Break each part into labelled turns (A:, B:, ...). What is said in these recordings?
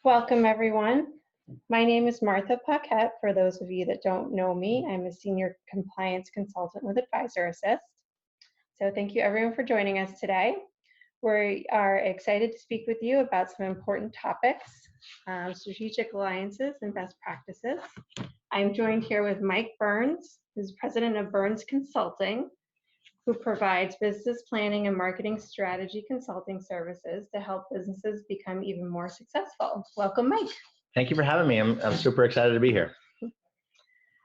A: Welcome, everyone. My name is Martha Paquet. For those of you that don't know me, I'm a senior compliance consultant with AdvisorAssist. So thank you, everyone, for joining us today. We are excited to speak with you about some important topics, strategic alliances and best practices. I'm joined here with Mike Byrnes, who's president of Byrnes Consulting, who provides business planning and marketing strategy consulting services to help businesses become even more successful. Welcome, Mike.
B: Thank you for having me. I'm super excited to be here.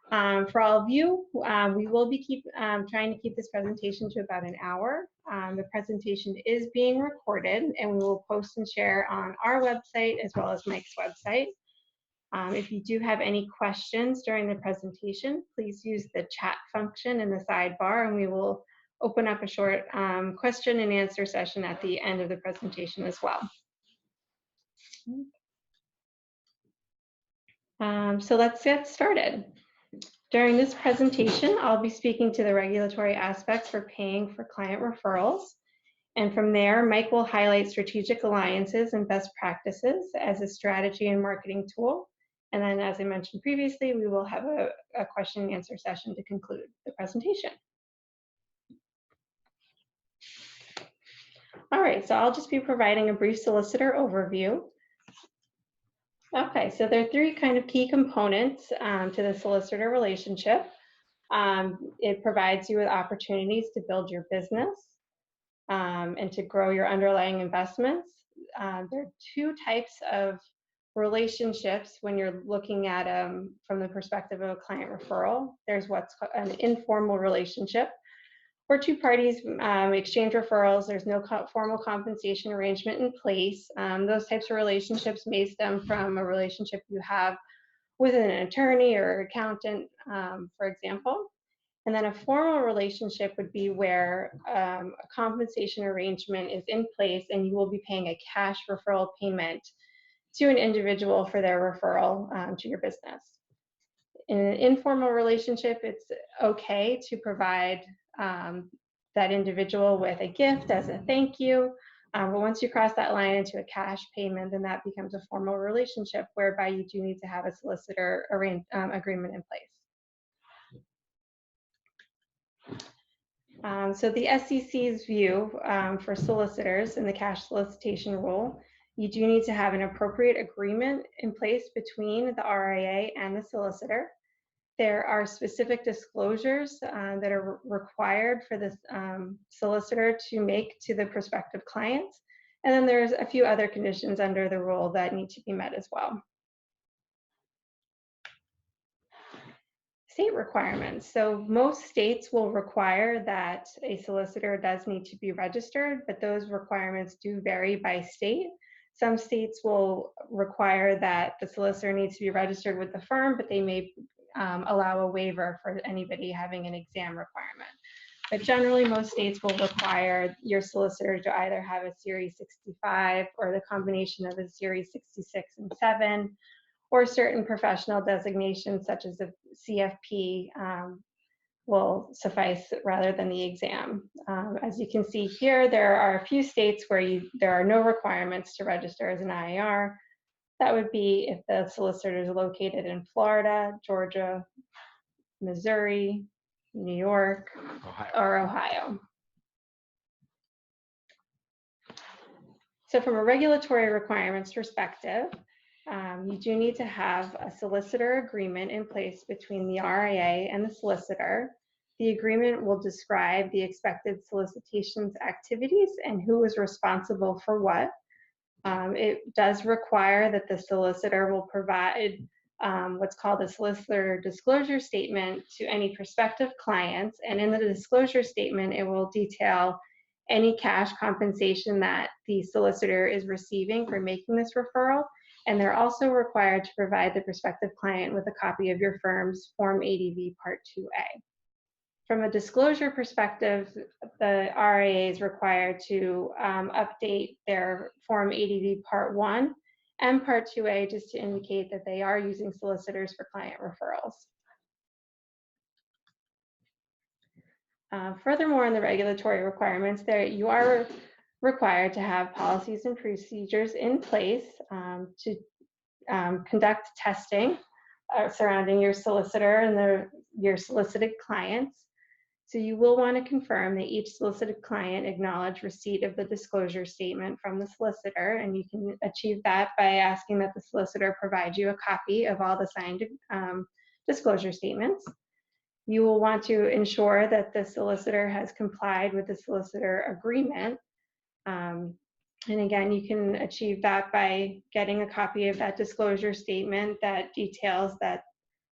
A: For all of you, we will be trying to keep this presentation to about an hour. The presentation is being recorded and we will post and share on our website as well as Mike's website. If you do have any questions during the presentation, please use the chat function in the sidebar and we will open up a short question and answer session at the end of the presentation as well. So let's get started. During this presentation, I'll be speaking to the regulatory aspects for paying for client referrals. And from there, Mike will highlight strategic alliances and best practices as a strategy and marketing tool. And then, as I mentioned previously, we will have a question and answer session to conclude the presentation. All right, so I'll just be providing a brief solicitor overview. Okay, so there are three kind of key components to the solicitor relationship. It provides you with opportunities to build your business and to grow your underlying investments. There are two types of relationships when you're looking at from the perspective of a client referral. There's what's called an informal relationship, where two parties exchange referrals. There's no formal compensation arrangement in place. Those types of relationships may stem from a relationship you have with an attorney or accountant, for example. And then a formal relationship would be where a compensation arrangement is in place and you will be paying a cash referral payment to an individual for their referral to your business. In an informal relationship, it's okay to provide that individual with a gift as a thank you. But once you cross that line into a cash payment, then that becomes a formal relationship whereby you do need to have a solicitor agreement in place. So the SEC's view for solicitors in the cash solicitation rule, you do need to have an appropriate agreement in place between the RIA and the solicitor. There are specific disclosures that are required for the solicitor to make to the prospective clients. And then there's a few other conditions under the rule that need to be met as well. State requirements. So most states will require that a solicitor does need to be registered, but those requirements do vary by state. Some states will require that the solicitor needs to be registered with the firm, but they may allow a waiver for anybody having an exam requirement. But generally, most states will require your solicitor to either have a Series 65 or the combination of a Series 66 and 7, or certain professional designations such as a CFP will suffice rather than the exam. As you can see here, there are a few states where there are no requirements to register as an IAR. That would be if the solicitor is located in Florida, Georgia, Missouri, New York, or Ohio. So from a regulatory requirements perspective, you do need to have a solicitor agreement in place between the RIA and the solicitor. The agreement will describe the expected solicitations activities and who is responsible for what. It does require that the solicitor will provide what's called a solicitor disclosure statement to any prospective clients. And in the disclosure statement, it will detail any cash compensation that the solicitor is receiving for making this referral. And they're also required to provide the prospective client with a copy of your firm's Form ADV Part 2A. From a disclosure perspective, the RIA is required to update their Form ADV Part 1 and Part 2A just to indicate that they are using solicitors for client referrals. Furthermore, in the regulatory requirements, you are required to have policies and procedures in place to conduct testing surrounding your solicitor and your solicited clients. So you will want to confirm that each solicited client acknowledge receipt of the disclosure statement from the solicitor, and you can achieve that by asking that the solicitor provide you a copy of all the signed disclosure statements. You will want to ensure that the solicitor has complied with the solicitor agreement. And again, you can achieve that by getting a copy of that disclosure statement that details that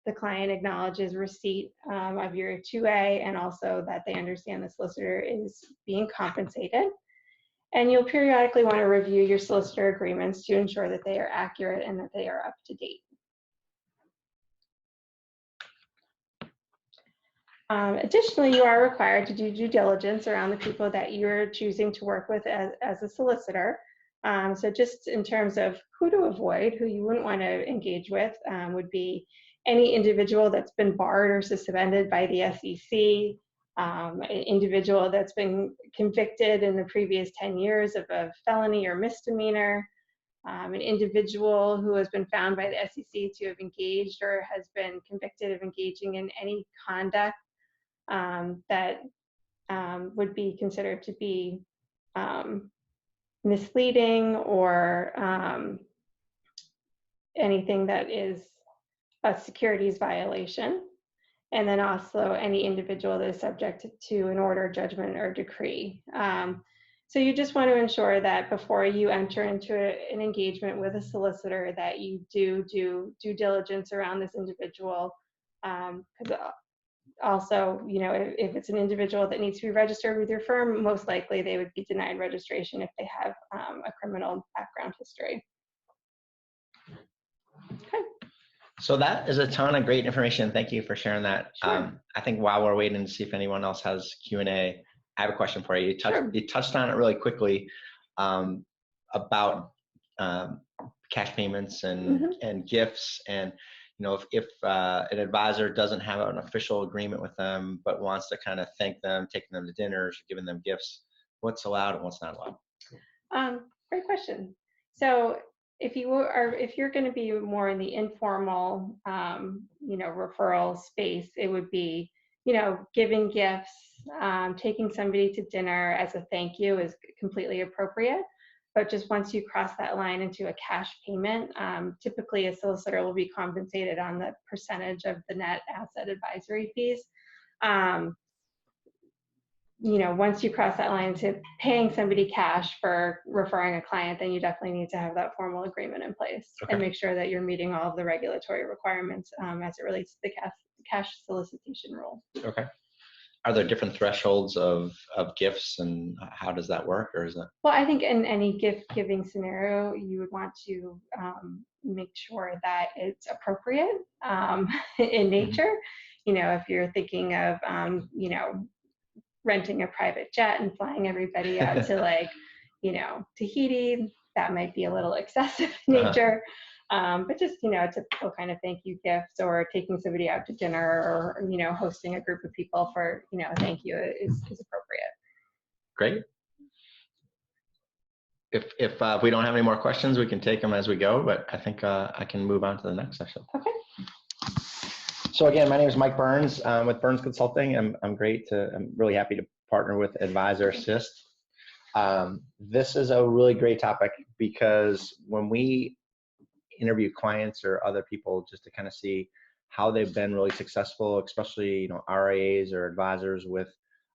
A: the client acknowledges receipt of your 2A, and also that they understand the solicitor is being compensated. And you'll periodically want to review your solicitor agreements to ensure that they are accurate and that they are up to date. Additionally, you are required to do due diligence around the people that you're choosing to work with as a solicitor. So just in terms of who to avoid, who you wouldn't want to engage with would be any individual that's been barred or suspended by the SEC, an individual that's been convicted in the previous 10 years of a felony or misdemeanor, an individual who has been found by the SEC to have engaged or has been convicted of engaging in any conduct that would be considered to be misleading or anything that is a securities violation, and then also any individual that is subject to an order, judgment, or decree. So you just want to ensure that before you enter into an engagement with a solicitor that you do due diligence around this individual, because also, you know, if it's an individual that needs to be registered with your firm, most likely they would be denied registration if they have a criminal background history. Okay.
B: So that is a ton of great information. Thank you for sharing that.
A: Sure.
B: I think while we're waiting to see if anyone else has Q&A, I have a question for you.
A: Sure.
B: You touched on it really quickly about cash payments and gifts. And you know, if an advisor doesn't have an official agreement with them, but wants to kind of thank them, taking them to dinners, giving them gifts, what's allowed and what's not allowed?
A: Great question. So if you're going to be more in the informal, you know, referral space, it would be, you know, giving gifts, taking somebody to dinner as a thank you is completely appropriate. But just once you cross that line into a cash payment, typically a solicitor will be compensated on the percentage of the net asset advisory fees. You know, once you cross that line to paying somebody cash for referring a client, then you definitely need to have that formal agreement in place and make sure that you're meeting all of the regulatory requirements as it relates to the cash solicitation rule.
B: Okay. Are there different thresholds of gifts, and how does that work, or is that?
A: Well, I think in any gift-giving scenario, you would want to make sure that it's appropriate in nature. You know, if you're thinking of, you know, renting a private jet and flying everybody out to, like, you know, Tahiti, that might be a little excessive in nature. But just, you know, a typical kind of thank you gifts, or taking somebody out to dinner, or, you know, hosting a group of people for, you know, thank you is appropriate.
B: Great. If we don't have any more questions, we can take them as we go, but I think I can move on to the next session.
A: Okay.
B: So again, my name is Mike Byrnes with Byrnes Consulting. I'm really happy to partner with AdvisorAssist. This is a really great topic because when we interview clients or other people just to kind of see how they've been really successful, especially, you know, RIAs or advisors with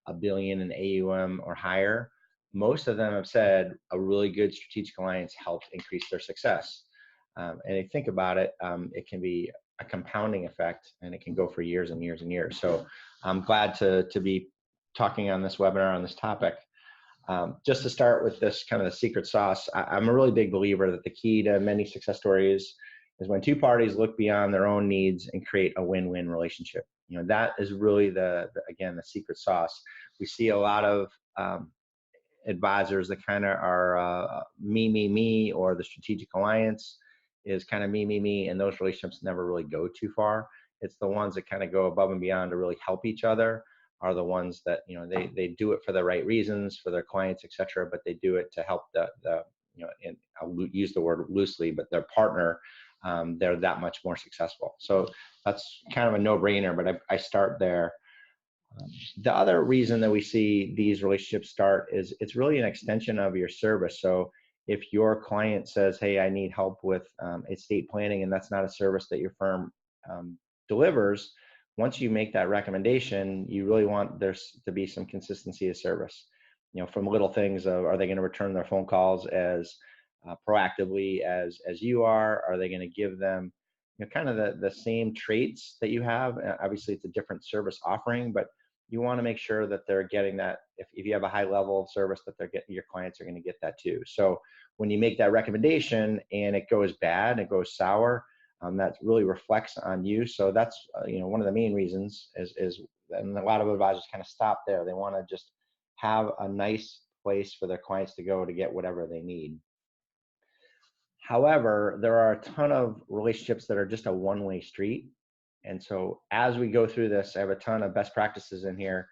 B: $1 billion in AUM or higher, most of them have said a really good strategic alliance helped increase their success. And if you think about it, it can be a compounding effect, and it can go for years and years and years. So I'm glad to be talking on this webinar on this topic. Just to start with this kind of the secret sauce, I'm a really big believer that the key to many success stories is when two parties look beyond their own needs and create a win-win relationship. You know, that is really again, the secret sauce. We see a lot of advisors that kind of are me, or the strategic alliance is kind of me, and those relationships never really go too far. It's the ones that kind of go above and beyond to really help each other are the ones that, you know, they do it for the right reasons for their clients, etc., but they do it to help the you know, and I'll use the word loosely, but their partner they're that much more successful. So that's kind of a no-brainer, but I start there. The other reason that we see these relationships start is it's really an extension of your service. So if your client says, hey, I need help with estate planning, and that's not a service that your firm delivers, once you make that recommendation, you really want there to be some consistency of service. From little things of, are they going to return their phone calls as proactively as you are? Are they going to give them kind of the same traits that you have? Obviously, it's a different service offering, but you want to make sure that they're getting that. If you have a high level of service, that they're getting, your clients are going to get that too. So when you make that recommendation and it goes bad, it goes sour, that really reflects on you. So that's one of the main reasons is, and a lot of advisors kind of stop there. They want to just have a nice place for their clients to go to get whatever they need. However, there are a ton of relationships that are just a one-way street. And so as we go through this, I have a ton of best practices in here.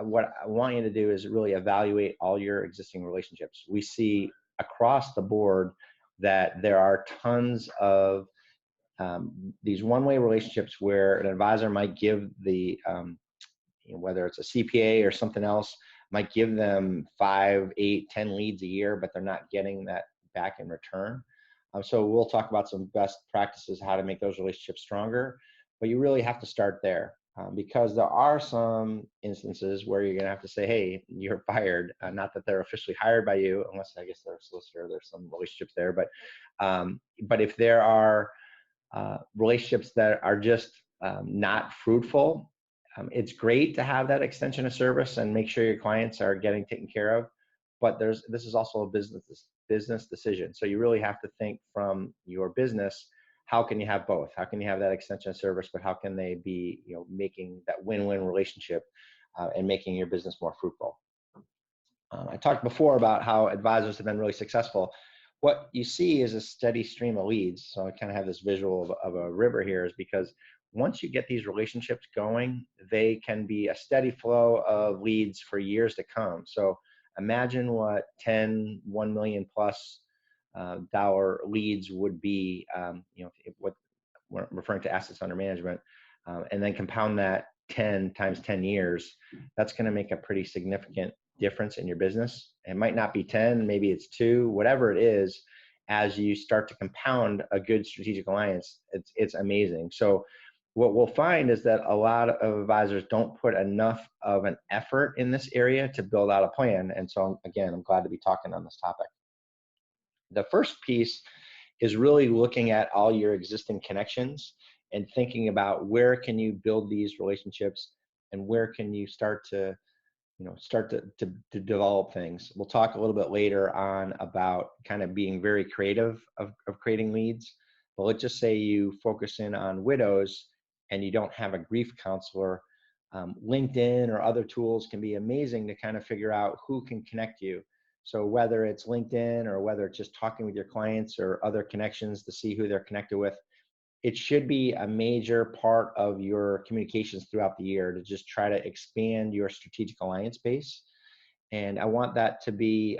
B: What I want you to do is really evaluate all your existing relationships. We see across the board that there are tons of these one-way relationships where an advisor might give the, whether it's a CPA or something else, might give them 5, 8, 10 leads a year, but they're not getting that back in return. So we'll talk about some best practices, how to make those relationships stronger, but you really have to start there because there are some instances where you're going to have to say, hey, you're fired. Not that they're officially hired by you, unless I guess they're a solicitor, there's some relationships there. But if there are relationships that are just not fruitful, it's great to have that extension of service and make sure your clients are getting taken care of. But this is also a business decision. So you really have to think from your business, how can you have both? How can you have that extension of service, but how can they be, making that win-win relationship and making your business more fruitful? I talked before about how advisors have been really successful. What you see is a steady stream of leads. So I kind of have this visual of a river here, is because once you get these relationships going, they can be a steady flow of leads for years to come. So imagine what 10, 1 million plus dollar leads would be, what we're referring to assets under management, and then compound that 10 times 10 years, that's going to make a pretty significant difference in your business. It might not be 10, maybe it's 2, whatever it is. As you start to compound a good strategic alliance, it's amazing. So what we'll find is that a lot of advisors don't put enough of an effort in this area to build out a plan. And so again, I'm glad to be talking on this topic. The first piece is really looking at all your existing connections and thinking about where can you build these relationships and where can you start to develop things. We'll talk a little bit later on about kind of being very creative of creating leads. But let's just say you focus in on widows and you don't have a grief counselor. LinkedIn or other tools can be amazing to kind of figure out who can connect you. So whether it's LinkedIn or whether it's just talking with your clients or other connections to see who they're connected with, it should be a major part of your communications throughout the year to just try to expand your strategic alliance base. And I want that to be,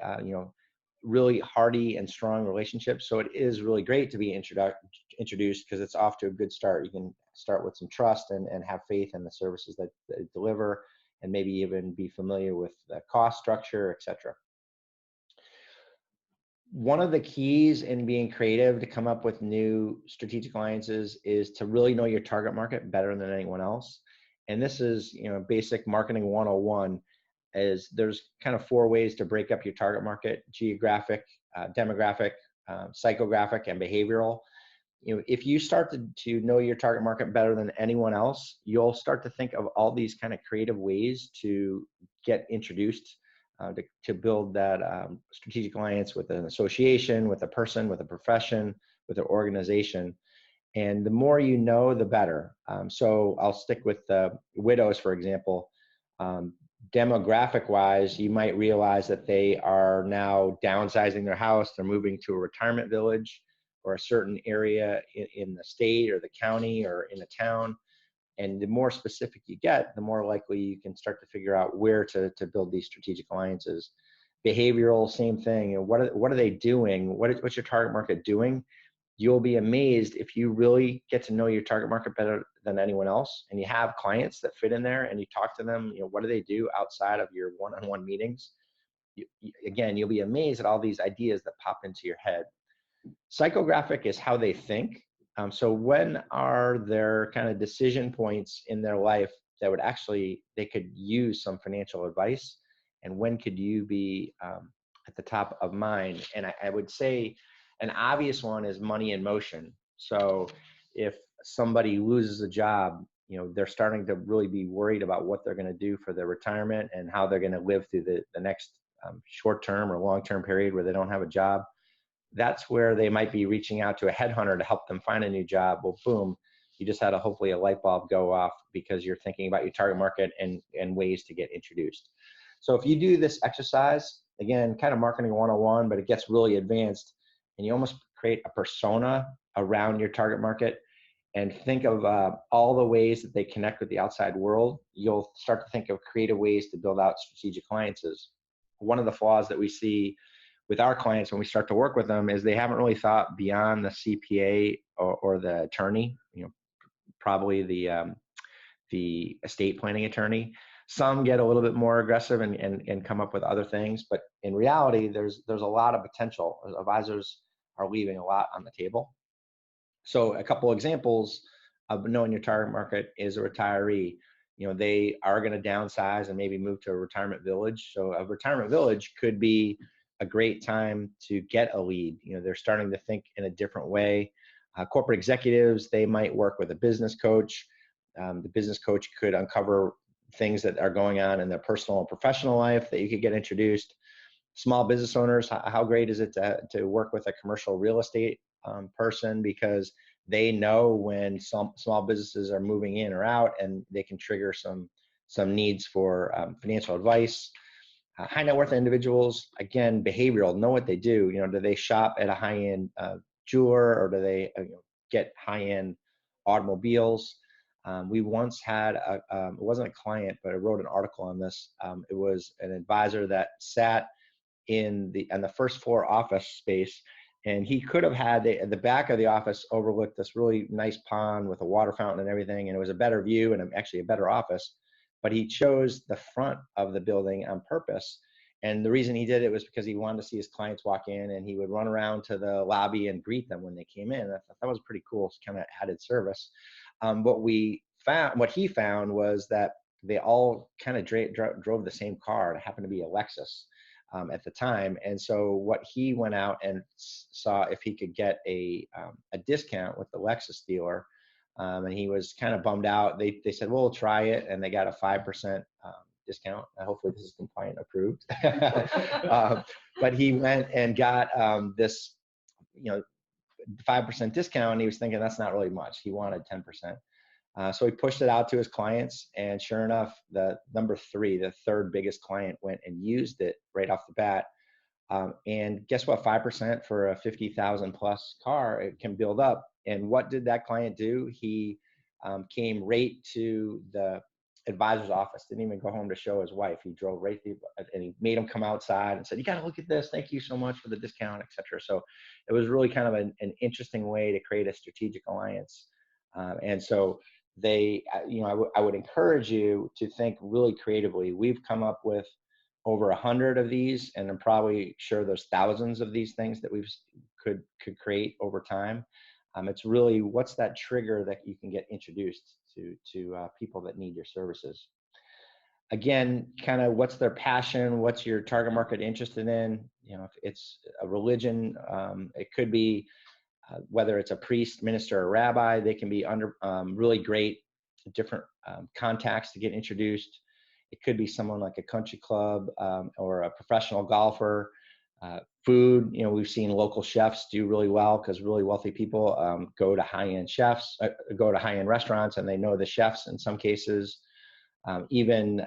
B: really hearty and strong relationships. So it is really great to be introduced because it's off to a good start. You can start with some trust and have faith in the services that they deliver, and maybe even be familiar with the cost structure, etc. One of the keys in being creative to come up with new strategic alliances is to really know your target market better than anyone else. And this is, basic marketing 101, is there's kind of 4 ways to break up your target market: geographic, demographic, psychographic, and behavioral. If you start to know your target market better than anyone else, you'll start to think of all these kind of creative ways to get introduced, to build that strategic alliance with an association, with a person, with a profession, with an organization. And the more you know, the better. So I'll stick with widows, for example. Demographic wise, you might realize that they are now downsizing their house. They're moving to a retirement village or a certain area in the state or the county or in a town. And the more specific you get, the more likely you can start to figure out where to build these strategic alliances. Behavioral, same thing. And what are they doing? What's your target market doing? you'll be amazed if you really get to know your target market better than anyone else, and you have clients that fit in there, and you talk to them, what do they do outside of your one-on-one meetings? Again, you'll be amazed at all these ideas that pop into your head. Psychographic is how they think. So when are there kind of decision points in their life that would actually, they could use some financial advice? And when could you be at the top of mind? And I would say an obvious one is money in motion. So if somebody loses a job, they're starting to really be worried about what they're going to do for their retirement and how they're going to live through the next short-term or long-term period where they don't have a job. That's where they might be reaching out to a headhunter to help them find a new job. Well, boom, you just had hopefully a light bulb go off because you're thinking about your target market and ways to get introduced. So if you do this exercise, again, kind of marketing 101, but it gets really advanced, and you almost create a persona around your target market and think of all the ways that they connect with the outside world, you'll start to think of creative ways to build out strategic alliances. One of the flaws that we see with our clients when we start to work with them is they haven't really thought beyond the CPA or the attorney, probably the estate planning attorney. Some get a little bit more aggressive and come up with other things, but in reality, there's a lot of potential. Advisors are leaving a lot on the table. So a couple examples of knowing your target market is a retiree. They are going to downsize and maybe move to a retirement village. So a retirement village could be a great time to get a lead. They're starting to think in a different way. Corporate executives, they might work with a business coach. The business coach could uncover things that are going on in their personal and professional life that you could get introduced. Small business owners, how great is it to work with a commercial real estate person, because they know when some small businesses are moving in or out, and they can trigger some needs for financial advice. High net worth individuals, again, behavioral, know what they do. Do they shop at a high-end jeweler, or do they get high-end automobiles? We once had it wasn't a client, but I wrote an article on this. It was an advisor that sat in the first floor office space, and he could have had the back of the office overlooked this really nice pond with a water fountain and everything, and it was a better view and actually a better office. But he chose the front of the building on purpose. And the reason he did it was because he wanted to see his clients walk in, and he would run around to the lobby and greet them when they came in. I thought that was pretty cool, kind of added service. What he found was that they all kind of drove the same car. It happened to be a Lexus at the time. And so what he went out and saw if he could get a discount with the Lexus dealer. And he was kind of bummed out. They said, well, we'll try it. And they got a 5% discount. Hopefully this is compliant approved. But he went and got this, 5% discount. And he was thinking that's not really much. He wanted 10%. So he pushed it out to his clients. And sure enough, the number 3, the third biggest client, went and used it right off the bat. And guess what? 5% for a 50,000 plus car, it can build up. And what did that client do? He came right to the advisor's office, didn't even go home to show his wife. He drove right through, and he made him come outside and said, you got to look at this. Thank you so much for the discount, et cetera. So it was really kind of an interesting way to create a strategic alliance. And so I would encourage you to think really creatively. We've come up with over 100 of these, and I'm probably sure there's thousands of these things that we could create over time. It's really, what's that trigger that you can get introduced to people that need your services? Again, kind of what's their passion? What's your target market interested in? If it's a religion, it could be whether it's a priest, minister, or rabbi. They can be under really great different contacts to get introduced. It could be someone like a country club or a professional golfer. Food, we've seen local chefs do really well because really wealthy people go to high-end chefs, go to high-end restaurants, and they know the chefs in some cases. Even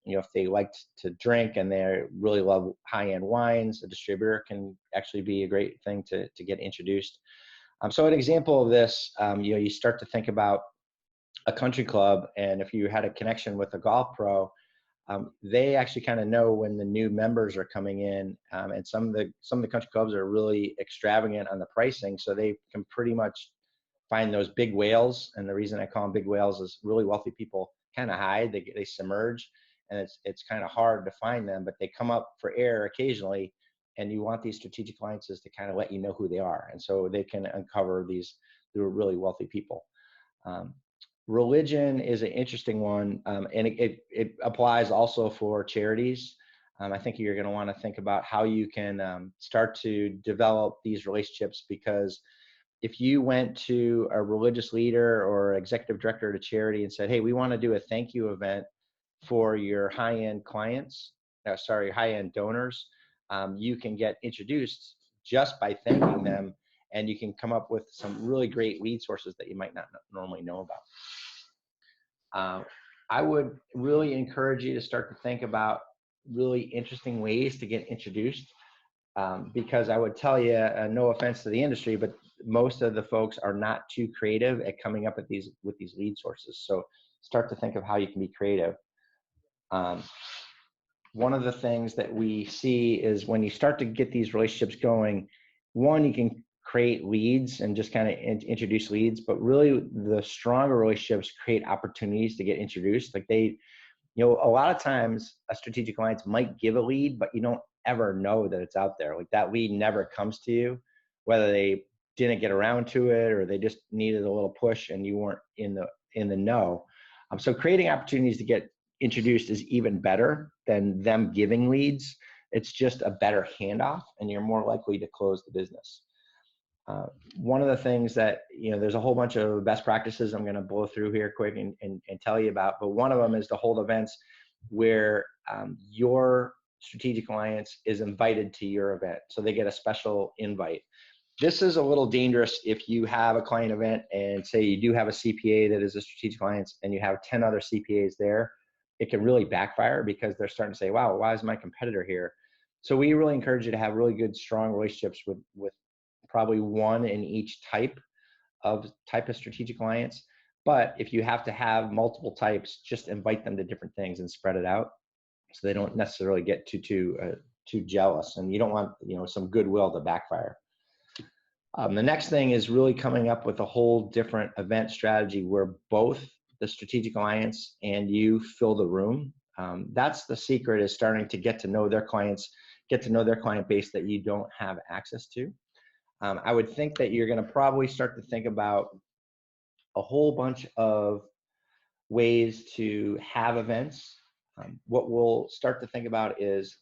B: if they like to drink and they really love high-end wines, a distributor can actually be a great thing to get introduced. So an example of this, you start to think about a country club, and if you had a connection with a golf pro, They actually kind of know when the new members are coming in, and some of the country clubs are really extravagant on the pricing, so they can pretty much find those big whales. And the reason I call them big whales is really wealthy people kind of hide, they submerge, and it's kind of hard to find them, but they come up for air occasionally, and you want these strategic alliances to kind of let you know who they are, and so they can uncover these really wealthy people. Um, Religion is an interesting one, and it applies also for charities. I think you're going to want to think about how you can start to develop these relationships, because if you went to a religious leader or executive director at a charity and said, hey, we want to do a thank you event for your high-end clients, high-end donors, you can get introduced just by thanking them, and you can come up with some really great lead sources that you might not normally know about. I would really encourage you to start to think about really interesting ways to get introduced, because I would tell you, no offense to the industry, but most of the folks are not too creative at coming up with these lead sources. So start to think of how you can be creative. One of the things that we see is when you start to get these relationships going, one, you can create leads and just kind of introduce leads, but really the stronger relationships create opportunities to get introduced. Like a lot of times a strategic alliance might give a lead, but you don't ever know that it's out there. Like that lead never comes to you, whether they didn't get around to it or they just needed a little push and you weren't in the know. So creating opportunities to get introduced is even better than them giving leads. It's just a better handoff, and you're more likely to close the business. One of the things that, there's a whole bunch of best practices I'm going to blow through here quick and tell you about, but one of them is to hold events where your strategic alliance is invited to your event. So they get a special invite. This is a little dangerous if you have a client event and say you do have a CPA that is a strategic alliance and you have 10 other CPAs there. It can really backfire because they're starting to say, wow, why is my competitor here? So we really encourage you to have really good, strong relationships with probably one in each type of strategic alliance. But if you have to have multiple types, just invite them to different things and spread it out so they don't necessarily get too jealous, and you don't want some goodwill to backfire. The next thing is really coming up with a whole different event strategy where both the strategic alliance and you fill the room. That's the secret, is starting to get to know their clients, get to know their client base that you don't have access to. I would think that you're going to probably start to think about a whole bunch of ways to have events. What we'll start to think about is,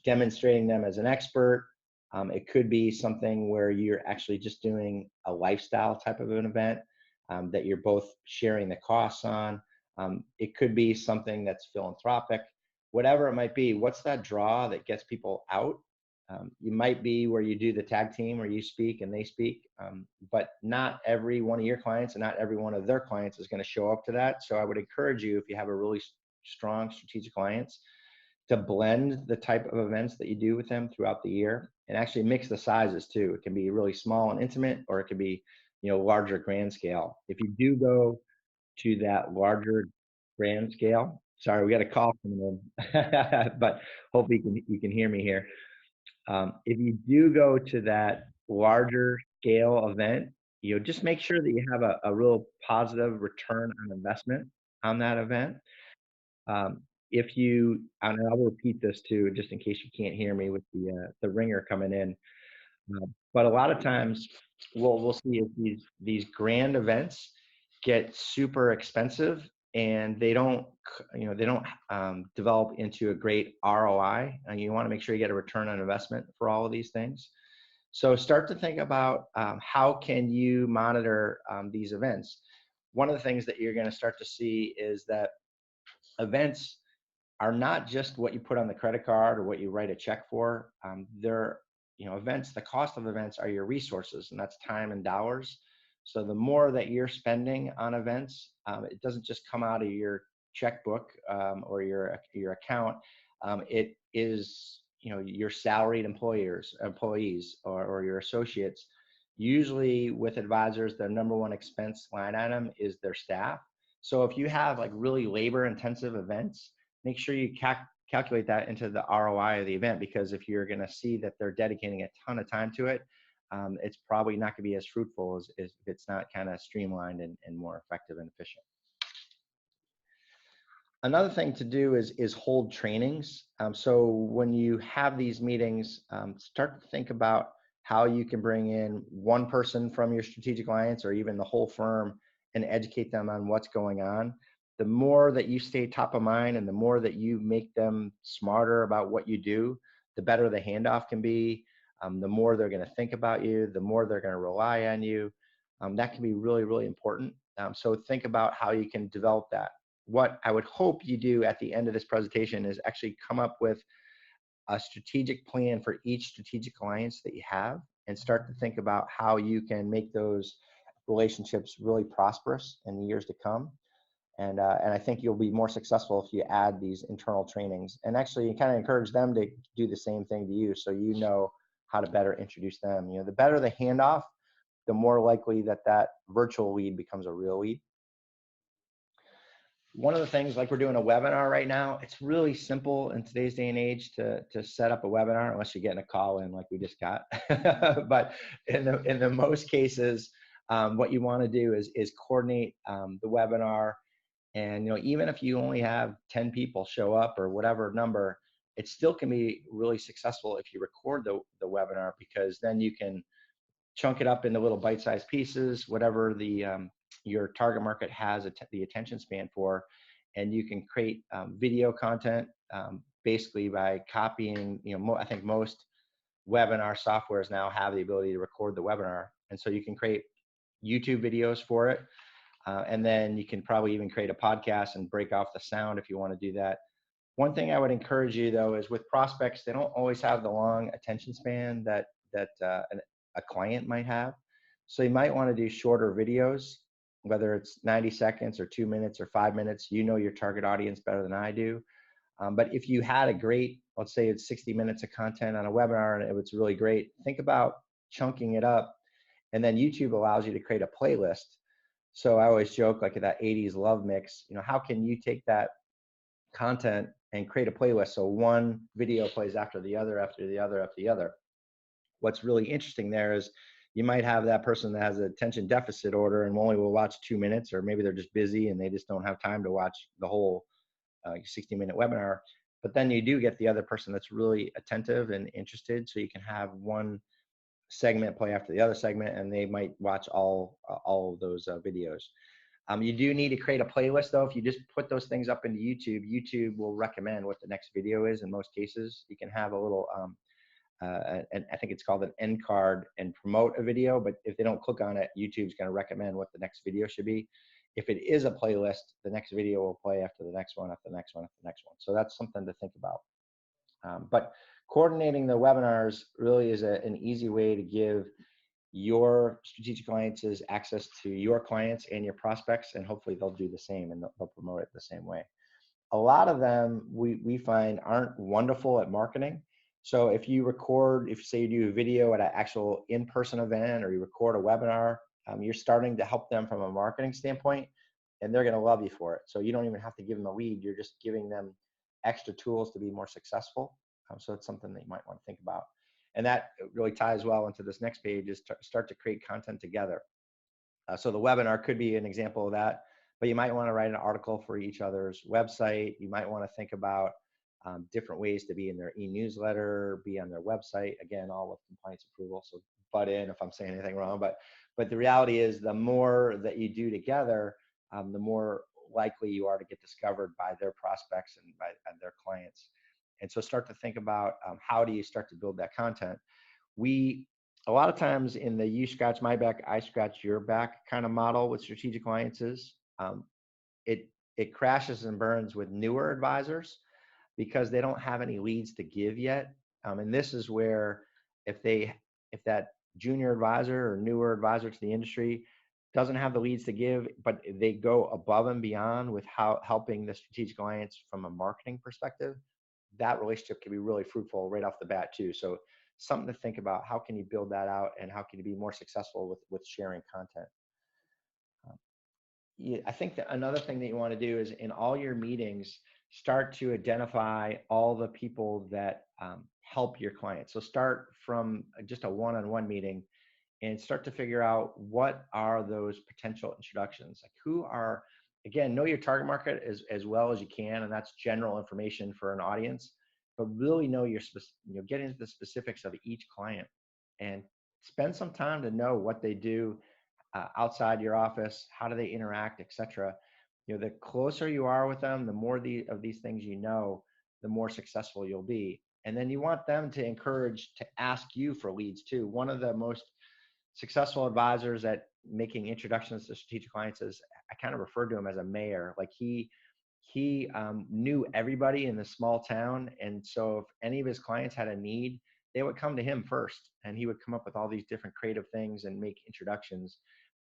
B: demonstrating them as an expert. It could be something where you're actually just doing a lifestyle type of an event that you're both sharing the costs on. It could be something that's philanthropic, whatever it might be. What's that draw that gets people out? You might be where you do the tag team where you speak and they speak, but not every one of your clients and not every one of their clients is going to show up to that. So I would encourage you, if you have a really strong strategic alliance, to blend the type of events that you do with them throughout the year and actually mix the sizes too. It can be really small and intimate, or it could be, larger grand scale. If you do go to that larger grand scale, sorry, we got a call from them, but hopefully you can hear me here. If you do go to that larger scale event, just make sure that you have a real positive return on investment on that event. And I'll repeat this too, just in case you can't hear me with the ringer coming in. But a lot of times, we'll see if these grand events get super expensive and they don't develop into a great ROI. And you want to make sure you get a return on investment for all of these things. So start to think about how can you monitor these events. One of the things that you're going to start to see is that events are not just what you put on the credit card or what you write a check for. They're, events, the cost of events are your resources, and that's time and dollars. So the more that you're spending on events, it doesn't just come out of your checkbook or your account. It is, your salaried employees or your associates. Usually with advisors, their number one expense line item is their staff. So if you have like really labor intensive events, make sure you calculate that into the ROI of the event, because if you're going to see that they're dedicating a ton of time to it, it's probably not going to be as fruitful as if it's not kind of streamlined and more effective and efficient. Another thing to do is hold trainings. So when you have these meetings, start to think about how you can bring in one person from your strategic alliance or even the whole firm and educate them on what's going on. The more that you stay top of mind and the more that you make them smarter about what you do, the better the handoff can be. The more they're going to think about you, the more they're going to rely on you. That can be really, really important. So think about how you can develop that. What I would hope you do at the end of this presentation is actually come up with a strategic plan for each strategic alliance that you have and start to think about how you can make those relationships really prosperous in the years to come. And I think you'll be more successful if you add these internal trainings and actually kind of encourage them to do the same thing to you, so you know how to better introduce them. The better the handoff, the more likely that virtual lead becomes a real lead. One of the things, like we're doing a webinar right now, it's really simple in today's day and age to set up a webinar, unless you're getting a call in like we just got. But in the most cases, what you want to do is coordinate the webinar. And even if you only have 10 people show up or whatever number, it still can be really successful if you record the webinar, because then you can chunk it up into little bite-sized pieces, whatever your target market has the attention span for, and you can create video content basically by copying. I think most webinar softwares now have the ability to record the webinar, and so you can create YouTube videos for it, and then you can probably even create a podcast and break off the sound if you want to do that. One thing I would encourage you, though, is with prospects, they don't always have the long attention span that a client might have. So you might want to do shorter videos, whether it's 90 seconds or 2 minutes or 5 minutes. You know your target audience better than I do. But if you had a great, let's say it's 60 minutes of content on a webinar and it was really great, think about chunking it up. And then YouTube allows you to create a playlist. So I always joke, like that 80s love mix, how can you take that content and create a playlist so one video plays after the other, after the other, after the other? What's really interesting there is you might have that person that has an attention deficit order and only will watch 2 minutes, or maybe they're just busy and they just don't have time to watch the whole 60-minute webinar. But then you do get the other person that's really attentive and interested, so you can have one segment play after the other segment, and they might watch all of those videos. You do need to create a playlist, though. If you just put those things up into YouTube, YouTube will recommend what the next video is in most cases. You can have a little and I think it's called an end card and promote a video, but if they don't click on it, YouTube's going to recommend what the next video should be. If it is a playlist, the next video will play after the next one, after the next one, after the next one. So that's something to think about. But coordinating the webinars really is an easy way to give your strategic alliances access to your clients and your prospects, and hopefully they'll do the same and they'll promote it the same way. A lot of them we find aren't wonderful at marketing. So if say you do a video at an actual in-person event, or you record a webinar, you're starting to help them from a marketing standpoint, and they're going to love you for it. So you don't even have to give them a lead. You're just giving them extra tools to be more successful. So it's something that you might want to think about. And that really ties well into this next page, is to start to create content together. So the webinar could be an example of that, but you might want to write an article for each other's website. You might want to think about different ways to be in their e-newsletter, be on their website, again, all with compliance approval. So butt in if I'm saying anything wrong, but the reality is the more that you do together, the more likely you are to get discovered by their prospects and by their clients. And so start to think about how do you start to build that content. A lot of times in the you scratch my back, I scratch your back kind of model with strategic alliances, it crashes and burns with newer advisors because they don't have any leads to give yet. And this is where if that junior advisor or newer advisor to the industry doesn't have the leads to give, but they go above and beyond with helping the strategic alliance from a marketing perspective, that relationship can be really fruitful right off the bat too. So something to think about, how can you build that out and how can you be more successful with sharing content? I think that another thing that you want to do is in all your meetings, start to identify all the people that help your clients. So start from just a one-on-one meeting and start to figure out what are those potential introductions. Like who are, again, know your target market as well as you can, and that's general information for an audience, but really know your, get into the specifics of each client and spend some time to know what they do outside your office, how do they interact, etc. The closer you are with them, the more of these things you know, the more successful you'll be. And then you want them to encourage to ask you for leads too. One of the most successful advisors at making introductions to strategic clients is, I kind of refer to him as a mayor. Like he knew everybody in the small town, and so if any of his clients had a need, they would come to him first, and he would come up with all these different creative things and make introductions.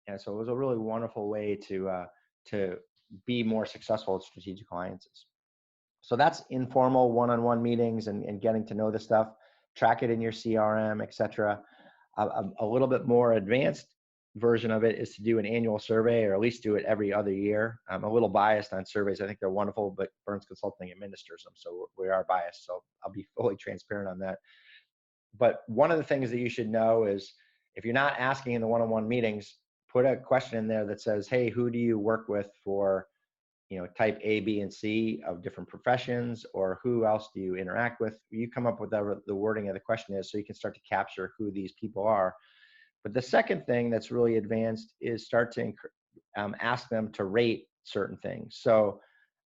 B: And so it was a really wonderful way to be more successful at strategic alliances. So that's informal one-on-one meetings and getting to know the stuff. Track it in your CRM, etc. A little bit more advanced version of it is to do an annual survey, or at least do it every other year. I'm a little biased on surveys. I think they're wonderful, but Byrnes Consulting administers them, so we are biased. So I'll be fully transparent on that. But one of the things that you should know is, if you're not asking in the one-on-one meetings, put a question in there that says, hey, who do you work with for type A, B, and C of different professions, or who else do you interact with? You come up with whatever the wording of the question is, so you can start to capture who these people are. But the second thing that's really advanced is start to ask them to rate certain things. So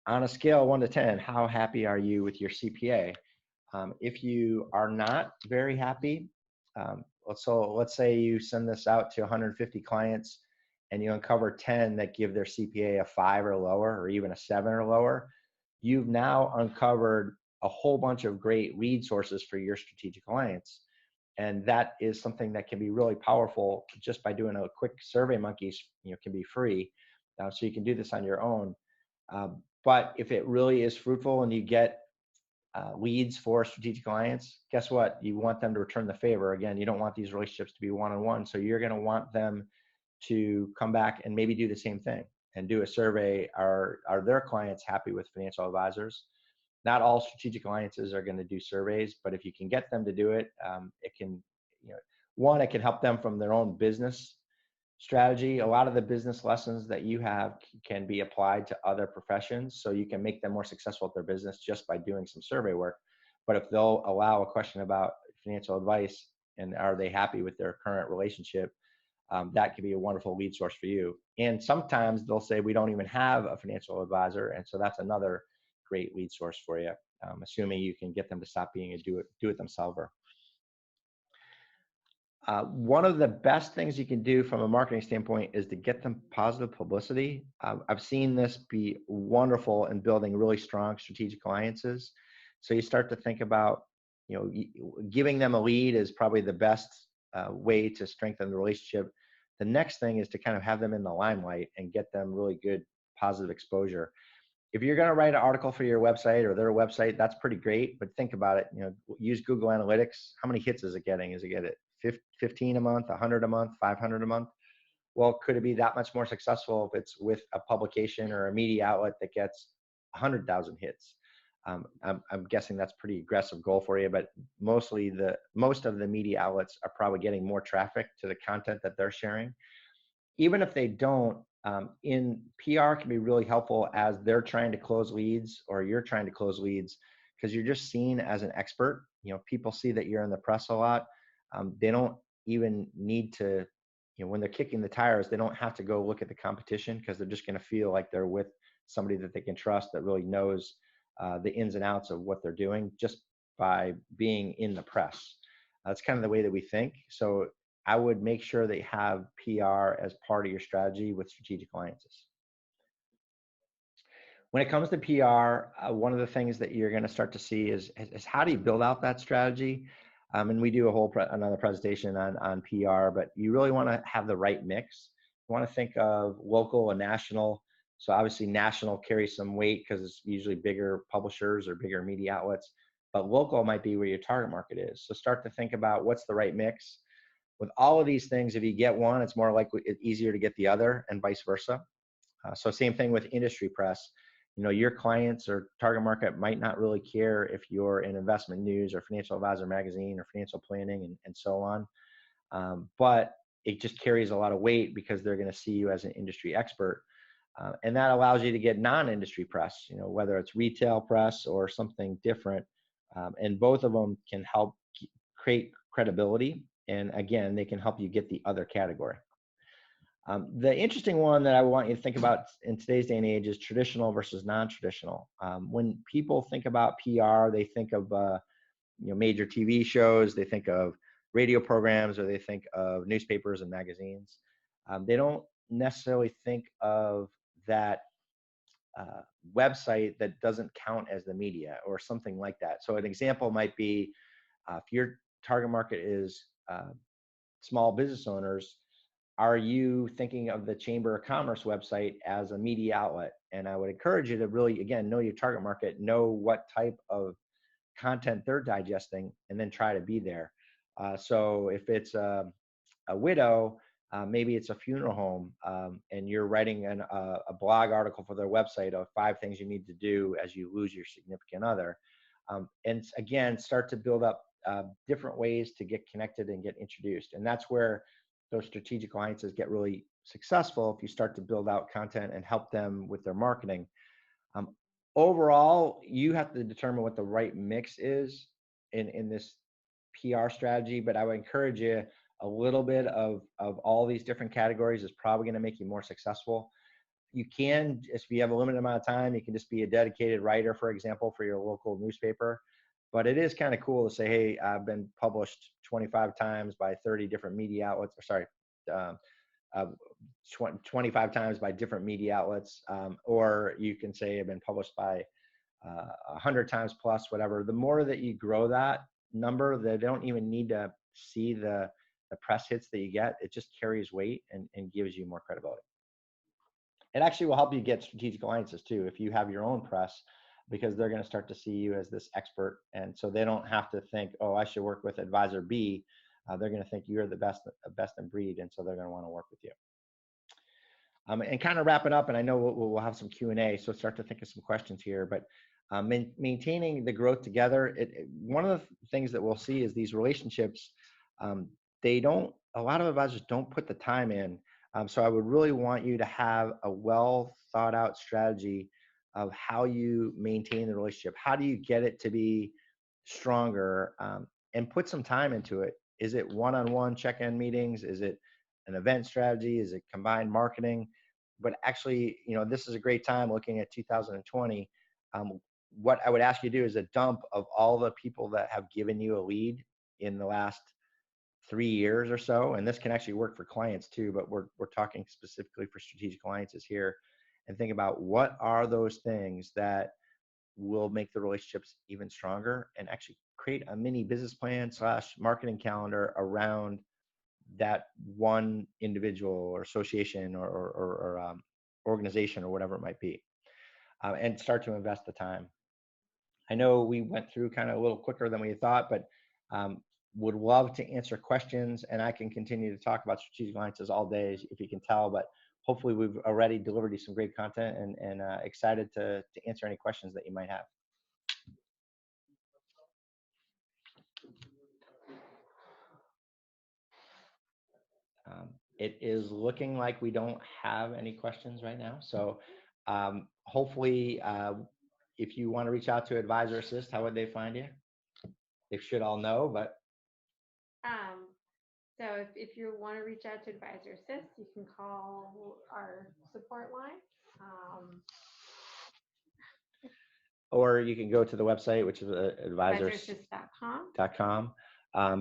B: on a scale of 1 to 10, how happy are you with your CPA? If you are not very happy, let's say you send this out to 150 clients and you uncover 10 that give their CPA a 5 or lower, or even a 7 or lower, you've now uncovered a whole bunch of great lead sources for your strategic alliance. And that is something that can be really powerful just by doing a quick survey monkeys, can be free. So you can do this on your own. But if it really is fruitful and you get leads for strategic alliance, guess what? You want them to return the favor. Again, you don't want these relationships to be one-on-one. So you're going to want them to come back and maybe do the same thing and do a survey. Are their clients happy with financial advisors? Not all strategic alliances are going to do surveys, but if you can get them to do it, it can, one, it can help them from their own business strategy. A lot of the business lessons that you have can be applied to other professions, so you can make them more successful at their business just by doing some survey work. But if they'll allow a question about financial advice and are they happy with their current relationship, that can be a wonderful lead source for you. And sometimes they'll say, we don't even have a financial advisor, and so that's another great lead source for you, assuming you can get them to stop being a do-it-themselver. One of the best things you can do from a marketing standpoint is to get them positive publicity. I've seen this be wonderful in building really strong strategic alliances. So you start to think about, giving them a lead is probably the best way to strengthen the relationship. The next thing is to kind of have them in the limelight and get them really good positive exposure. If you're going to write an article for your website or their website, that's pretty great. But think about it. Use Google Analytics. How many hits is it getting? Is it getting 15 a month, 100 a month, 500 a month? Well, could it be that much more successful if it's with a publication or a media outlet that gets 100,000 hits? I'm guessing that's a pretty aggressive goal for you, but most of the media outlets are probably getting more traffic to the content that they're sharing. Even if they don't, in PR can be really helpful as they're trying to close leads or you're trying to close leads, because you're just seen as an expert. People see that you're in the press a lot. They don't even need to, when they're kicking the tires, they don't have to go look at the competition, because they're just going to feel like they're with somebody that they can trust, that really knows the ins and outs of what they're doing just by being in the press. That's kind of the way that we think. So I would make sure that you have PR as part of your strategy with strategic alliances. When it comes to PR, one of the things that you're going to start to see is how do you build out that strategy? And we do another presentation on PR, but you really want to have the right mix. You want to think of local and national. So obviously national carries some weight because it's usually bigger publishers or bigger media outlets, but local might be where your target market is. So start to think about what's the right mix. With all of these things, if you get one, it's more likely, it's easier to get the other, and vice versa. So same thing with industry press. your clients or target market might not really care if you're in investment news or financial advisor magazine or financial planning and so on. But it just carries a lot of weight because they're going to see you as an industry expert. And that allows you to get non-industry press, whether it's retail press or something different. And both of them can help create credibility. And again, they can help you get the other category. The interesting one that I want you to think about in today's day and age is traditional versus non-traditional. When people think about PR, they think of major TV shows, they think of radio programs, or they think of newspapers and magazines. They don't necessarily think of that website that doesn't count as the media or something like that. So an example might be if your target market is small business owners, are you thinking of the Chamber of Commerce website as a media outlet? And I would encourage you to really, again, know your target market, know what type of content they're digesting, and then try to be there. So if it's a widow, maybe it's a funeral home, and you're writing a blog article for their website of 5 things you need to do as you lose your significant other. And again, start to build up different ways to get connected and get introduced. And that's where those strategic alliances get really successful if you start to build out content and help them with their marketing. Overall, you have to determine what the right mix is in this PR strategy, but I would encourage you, a little bit of all these different categories is probably going to make you more successful. You can, if you have a limited amount of time, you can just be a dedicated writer, for example, for your local newspaper. But it is kind of cool to say, hey, I've been published 25 times by 30 different media outlets, or sorry, 25 times by different media outlets. Or you can say I've been published by 100 times plus, whatever. The more that you grow that number, they don't even need to see the press hits that you get. It just carries weight and gives you more credibility. It actually will help you get strategic alliances too, if you have your own press, because they're going to start to see you as this expert. And so they don't have to think, oh, I should work with advisor B. They're going to think you're the best in breed. And so they're going to want to work with you. And kind of wrapping up, and I know we'll have some Q&A, so start to think of some questions here, but maintaining the growth together. One of the things that we'll see is these relationships, a lot of advisors don't put the time in. So I would really want you to have a well thought out strategy of how you maintain the relationship. How do you get it to be stronger, and put some time into it? Is it one-on-one check-in meetings? Is it an event strategy? Is it combined marketing? But actually, this is a great time looking at 2020. What I would ask you to do is a dump of all the people that have given you a lead in the last 3 years or so. And this can actually work for clients too, but we're talking specifically for strategic alliances here. And think about what are those things that will make the relationships even stronger, and actually create a mini business plan / marketing calendar around that one individual or association or organization or whatever it might be, and start to invest the time. I know we went through kind of a little quicker than we thought, but would love to answer questions, and I can continue to talk about strategic alliances all day, if you can tell, but hopefully we've already delivered you some great content, and excited to answer any questions that you might have. It is looking like we don't have any questions right now. So hopefully, if you want to reach out to AdvisorAssist, how would they find you? They should all know, but.
A: So if you want to reach out to AdvisorAssist, you can call our support line.
B: Or you can go to the website, which is AdvisorAssist.com.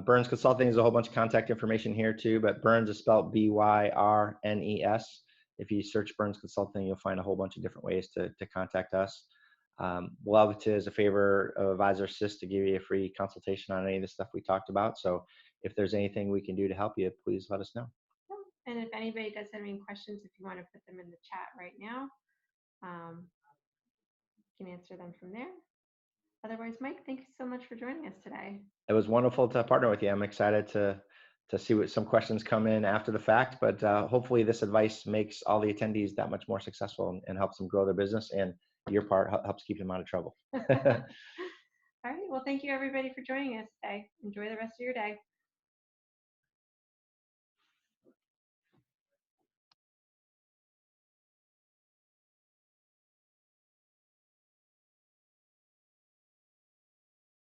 B: Byrnes Consulting is a whole bunch of contact information here too, but Byrnes is spelled Byrnes. If you search Byrnes Consulting, you'll find a whole bunch of different ways to contact us. Love to, as a favor of AdvisorAssist, to give you a free consultation on any of the stuff we talked about. So if there's anything we can do to help you, please let us know.
A: And if anybody does have any questions, if you want to put them in the chat right now, you can answer them from there. Otherwise, Mike, thank you so much for joining us today.
B: It was wonderful to partner with you. I'm excited to see what some questions come in after the fact, but hopefully this advice makes all the attendees that much more successful and helps them grow their business and your part helps keep them out of trouble.
A: All right. Well, thank you everybody for joining us today. Enjoy the rest of your day.